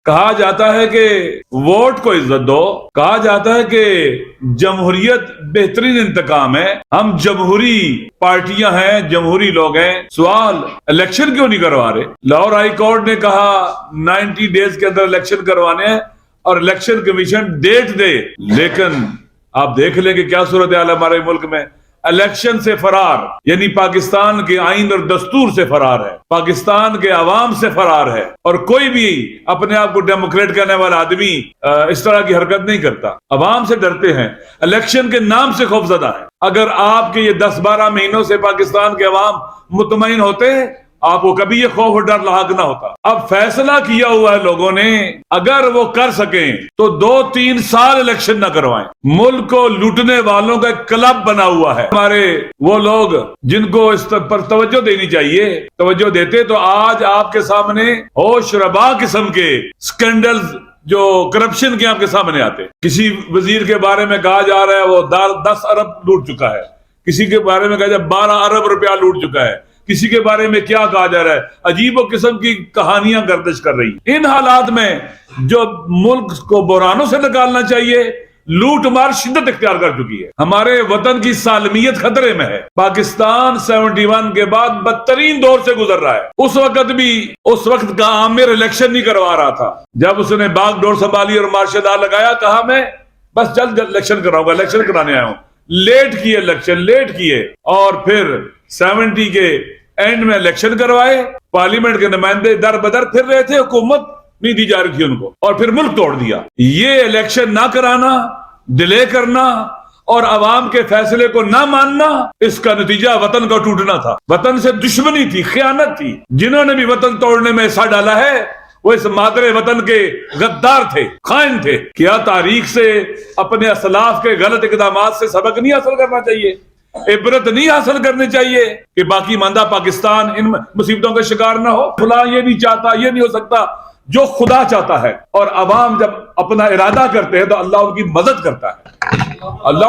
کہا جاتا ہے کہ ووٹ کو عزت دو، کہا جاتا ہے کہ جمہوریت بہترین انتقام ہے، ہم جمہوری پارٹیاں ہیں، جمہوری لوگ ہیں، سوال الیکشن کیوں نہیں کروا رہے؟ لاہور ہائی کورٹ نے کہا 90 ڈیز کے اندر الیکشن کروانے ہیں اور الیکشن کمیشن ڈیٹ دے، لیکن آپ دیکھ لیں کہ کیا صورتحال ہے ہمارے ملک میں، الیکشن سے فرار، یعنی پاکستان کے آئین اور دستور سے فرار ہے، پاکستان کے عوام سے فرار ہے، اور کوئی بھی اپنے آپ کو ڈیموکریٹ کہنے والا آدمی اس طرح کی حرکت نہیں کرتا، عوام سے ڈرتے ہیں، الیکشن کے نام سے خوفزدہ ہے۔ اگر آپ کے یہ 10-12 مہینوں سے پاکستان کے عوام مطمئن ہوتے، آپ کو کبھی یہ خوف اور ڈر لاحق نہ ہوتا۔ اب فیصلہ کیا ہوا ہے لوگوں نے، اگر وہ کر سکیں تو 2-3 سال الیکشن نہ کروائیں۔ ملک کو لوٹنے والوں کا ایک کلب بنا ہوا ہے، ہمارے وہ لوگ جن کو اس پر توجہ دینی چاہیے، توجہ دیتے تو آج آپ کے سامنے ہوش ربا قسم کے سکینڈلز جو کرپشن کے آپ کے سامنے آتے۔ کسی وزیر کے بارے میں کہا جا رہا ہے وہ 10 ارب لوٹ چکا ہے، کسی کے بارے میں کہا جا 12 ارب روپیہ لوٹ چکا ہے، کسی کے بارے میں کیا کہا جا رہا ہے، عجیب و قسم کی کہانیاں گردش کر رہی۔ ان حالات میں جو ملک کو بحرانوں سے نکالنا چاہیے، لوٹ مار شدت اختیار کر چکی ہے، ہمارے وطن کی سالمیت خطرے میں ہے۔ پاکستان 71 کے بعد بدترین دور سے گزر رہا ہے۔ اس وقت کا عامر الیکشن نہیں کروا رہا تھا، جب اس نے باغ ڈور سنبھالی اور مارشل لا لگایا، کہا میں بس جلد الیکشن کراؤں گا، الیکشن کرانے آیا ہوں، لیٹ کیے اور پھر 70 کے اینڈ میں الیکشن کروائے، پارلیمنٹ کے نمائندے در بدر پھر رہے تھے، حکومت نہیں دی جا رہی تھی ان کو، اور پھر ملک توڑ دیا۔ یہ الیکشن نہ کرانا، ڈیلے کرنا اور عوام کے فیصلے کو نہ ماننا، اس کا نتیجہ وطن کا ٹوٹنا تھا۔ وطن سے دشمنی تھی، خیانت تھی۔ جنہوں نے بھی وطن توڑنے میں حصہ ڈالا ہے وہ اس مادر وطن کے غدار تھے، خائن تھے۔ کیا تاریخ سے اپنے اسلاف کے غلط اقدامات سے سبق نہیں حاصل کرنا چاہیے؟ عبرت نہیں حاصل کرنی چاہیے کہ باقی ماندہ پاکستان ان مصیبتوں کا شکار نہ ہو؟ فلاں یہ نہیں چاہتا، یہ نہیں ہو سکتا، جو خدا چاہتا ہے۔ اور عوام جب اپنا ارادہ کرتے ہیں تو اللہ ان کی مدد کرتا ہے، اللہ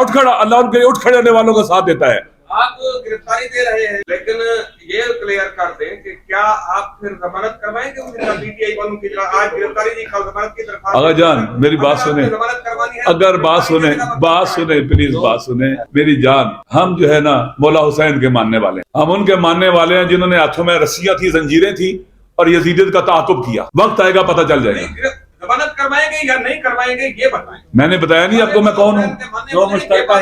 ان کے اٹھ کھڑے ہونے والوں کا ساتھ دیتا ہے۔ آپ گرفتاری دے رہے ہیں، لیکن یہ کلیئر کر دیں کہ کیا آپ پھر ضمانت کروائیں گے ان کا؟ پی ٹی آئی والوں کی طرح آج گرفتاری نہیں، کل ضمانت کی درخواست۔ آغا جان میری بات سنیں، اگر بات سنیں پلیز بات سنیں میری جان۔ ہم جو ہے نا مولا حسین کے ماننے والے ہیں، ہم ان کے ماننے والے ہیں جنہوں نے ہاتھوں میں رسیاں تھی، زنجیریں تھی اور یزیدیت کا تعاقب کیا۔ وقت آئے گا پتہ چل جائے گا۔ ضمانت کروائیں گے یا نہیں کروائیں گے یہ بتائیں۔ میں نے بتایا نہیں آپ کو میں کون ہوں؟ جو مشترکہ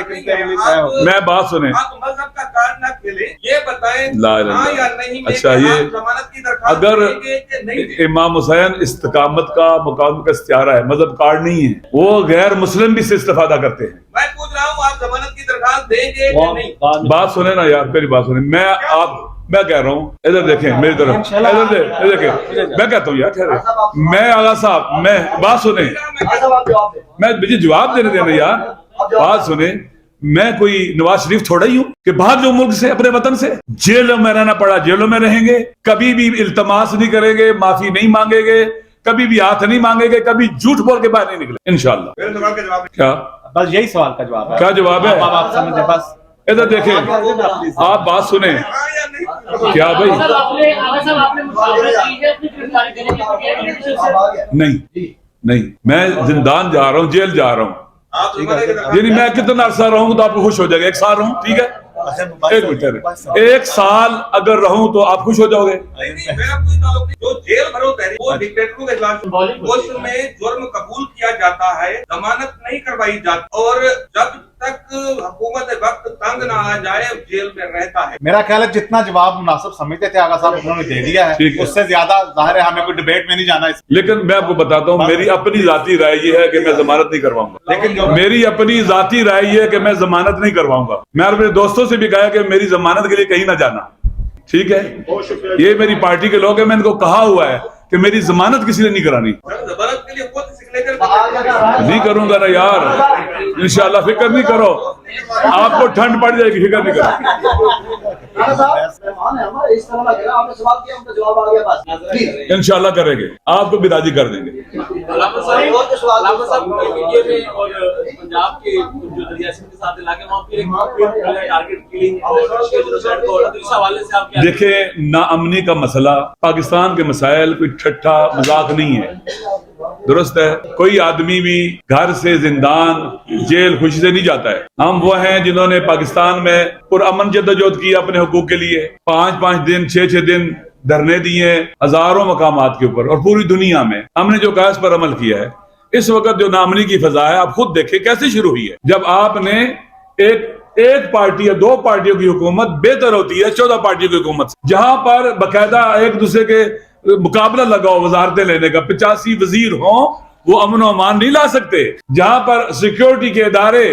میں بات سنیں، آپ مذہب کا کارڈ نہ کھیلیں، یہ بتائیں لا الہ ہاں الا یا اللہ۔ نہیں۔ اچھا، یہ ضمانت کی درخواست اگر دیں گے کہ نہیں دیں گے؟ امام حسین استقامت کا مقام کا استعارہ ہے، مذہب کارڈ نہیں ہے، وہ غیر مسلم بھی سے استفادہ کرتے ہیں۔ میں پوچھ رہا ہوں آپ ضمانت کی درخواست دیں گے کہ نہیں؟ بات سنیں نا یار، میری بات سنیں۔ میں کہہ رہا ہوں، ادھر دیکھیں میری طرف، ادھر دیکھیں، میں کہتا ہوں یار ٹھہرے، میں آغا صاحب، میں بات سنیں، میں مجھے جواب دینے دینا یار، بات سنیں۔ میں کوئی نواز شریف تھوڑا ہی ہوں کہ بھاگ جو ملک سے، اپنے وطن سے؟ جیلوں میں رہنا پڑا، جیلوں میں رہیں گے، کبھی بھی التماس نہیں کریں گے، معافی نہیں مانگیں گے، کبھی بھی ہاتھ نہیں مانگیں گے، کبھی جھوٹ بول کے باہر نہیں نکلے انشاءاللہ۔ میرے سوال کا جواب کیا بس یہی سوال کا جواب ہے؟ کیا جواب ہے؟ آپ سمجھیں بس۔ ادھر دیکھیں، آپ بات سنیں کیا بھائی؟ نہیں، میں زندان جا رہا ہوں، جیل جا رہا ہوں، یعنی میں کتنا عرصہ رہوں گا تو آپ کو خوش ہو جائے گا؟ 1 سال رہوں، ٹھیک ہے؟ ایک منٹ، 1 سال اگر رہوں تو آپ خوش ہو جاؤ گے؟ میرا کوئی تعلق نہیں۔ جو جیل بھرو تحریک، وہ ڈکٹیٹروں کے خلاف اس میں جرم قبول کیا جاتا ہے، ضمانت نہیں کروائی جاتی، اور جب تک حکومت وقت تنگ نہ آ جائے جیل میں رہتا ہے۔ میرا خیال ہے جتنا جواب مناسب سمجھتے تھے آغا صاحب انہوں نے دے دیا ہے، اس سے زیادہ ظاہر ہے ہمیں کوئی ڈیبیٹ میں نہیں جانا ہے۔ لیکن میں آپ کو بتاتا ہوں، میری اپنی ذاتی رائے یہ ہے کہ میں ضمانت نہیں کرواؤں گا، لیکن جو میری اپنی ذاتی رائے یہ ہے کہ میں ضمانت نہیں کرواؤں گا۔ میں اپنے دوستوں سے بھی کہا کہ میری ضمانت کے لیے کہیں نہ جانا، ٹھیک ہے؟ یہ میری پارٹی کے لوگ ہیں، میں ان کو کہا ہوا ہے کہ میری ضمانت کسی نے نہیں کرانی۔ ضمانت کے لیے خود سگنیچر نہیں کروں گا نا یار، انشاءاللہ، فکر نہیں کرو، آپ کو ٹھنڈ پڑ جائے گی، فکر نہیں کرو، انشاءاللہ کریں گے، آپ کو بھی راضی کر دیں گے۔ دیکھیں، ناامنی کا مسئلہ، پاکستان کے مسائل کوئی ٹھٹھا مذاق نہیں ہے۔ درست ہے, کوئی آدمی بھی گھر سے زندان جیل خوشی سے نہیں جاتا ہے. ہم وہ ہیں جنہوں نے پاکستان میں پرامن جدوجہد کی اپنے حقوق کے لیے, 5-5 دن 6-6 دن دھرنے دیے ہزاروں مقامات کے اوپر, اور پوری دنیا میں ہم نے جو کہا اس پر عمل کیا ہے. اس وقت جو نامنی کی فضا ہے آپ خود دیکھیں کیسے شروع ہوئی ہے. جب آپ نے ایک پارٹی یا 2 پارٹیوں کی حکومت بہتر ہوتی ہے 14 پارٹیوں کی حکومت سے, جہاں پر باقاعدہ ایک دوسرے کے مقابلہ لگاؤ وزارتیں لینے کا, 85 وزیر ہوں, وہ امن و امان نہیں لا سکتے. جہاں پر سیکیورٹی کے ادارے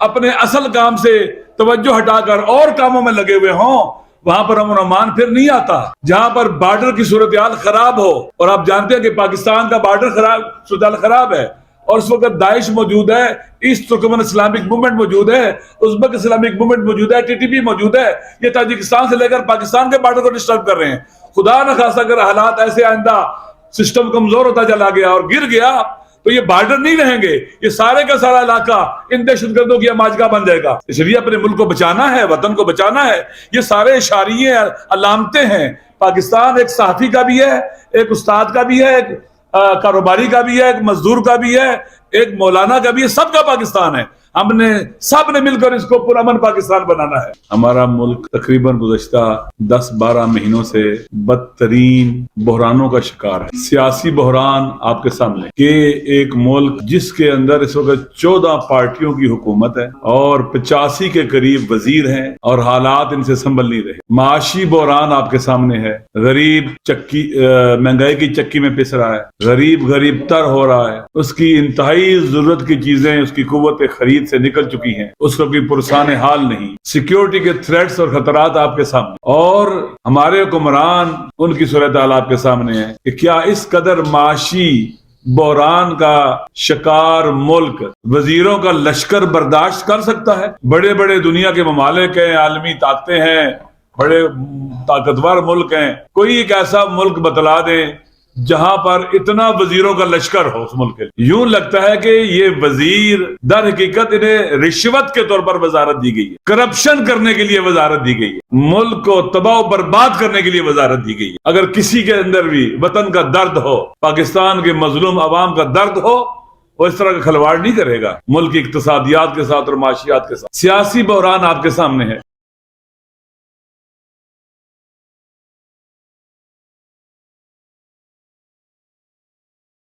اپنے اصل کام سے توجہ ہٹا کر اور کاموں میں لگے ہوئے ہوں, وہاں پر امن و امان پھر نہیں آتا. جہاں پر بارڈر کی صورتحال خراب ہو, اور آپ جانتے ہیں کہ پاکستان کا بارڈر صورتحال خراب ہے, اور اس وقت داعش موجود ہے, ایسٹ ترکمن اسلامک موومنٹ موجود ہے, ازبک اسلامک موومنٹ موجود ہے, TTP موجود ہے, یہ تاجکستان سے لے کر پاکستان کے بارڈر کو ڈسٹرب کر رہے ہیں. خدا نہ خاصا اگر حالات ایسے آئندہ سسٹم کمزور ہوتا چلا گیا اور گر گیا تو یہ بارڈر نہیں رہیں گے, یہ سارے کا سارا علاقہ ان دہشت گردوں کی اماجگاہ بن جائے گا. اس لیے اپنے ملک کو بچانا ہے, وطن کو بچانا ہے. یہ سارے اشاریے علامتیں ہیں. پاکستان ایک صحافی کا بھی ہے, ایک استاد کا بھی ہے, ایک کاروباری کا بھی ہے, ایک مزدور کا بھی ہے, ایک مولانا کا بھی ہے, سب کا پاکستان ہے. ہم نے سب نے مل کر اس کو پرامن پاکستان بنانا ہے. ہمارا ملک تقریباً گزشتہ 10-12 مہینوں سے بدترین بحرانوں کا شکار ہے. سیاسی بحران آپ کے سامنے کہ ایک ملک جس کے اندر اس وقت 14 پارٹیوں کی حکومت ہے اور 85 کے قریب وزیر ہیں, اور حالات ان سے سنبھل نہیں رہے. معاشی بحران آپ کے سامنے ہے. غریب مہنگائی کی چکی میں پس رہا ہے, غریب تر ہو رہا ہے. اس کی انتہائی ضرورت کی چیزیں اس کی قوت خرید سے نکل چکی ہیں, اس کو کوئی پرسان حال نہیں. سیکیورٹی کے تھریٹس اور خطرات آپ کے سامنے, اور ہمارے حکمران ان کی صورتحال آپ کے سامنے ہے کہ کیا اس قدر معاشی بحران کا شکار ملک وزیروں کا لشکر برداشت کر سکتا ہے؟ بڑے بڑے دنیا کے ممالک ہیں, عالمی طاقتیں ہیں, بڑے طاقتور ملک ہیں. کوئی ایک ایسا ملک بتلا دیں جہاں پر اتنا وزیروں کا لشکر ہو اس ملک کے لیے. یوں لگتا ہے کہ یہ وزیر در حقیقت انہیں رشوت کے طور پر وزارت دی گئی ہے, کرپشن کرنے کے لیے وزارت دی گئی ہے, ملک کو تباہ و برباد کرنے کے لیے وزارت دی گئی ہے. اگر کسی کے اندر بھی وطن کا درد ہو, پاکستان کے مظلوم عوام کا درد ہو, وہ اس طرح کا کھلواڑ نہیں کرے گا ملک کی اقتصادیات کے ساتھ اور معاشیات کے ساتھ. سیاسی بحران آپ کے سامنے ہے.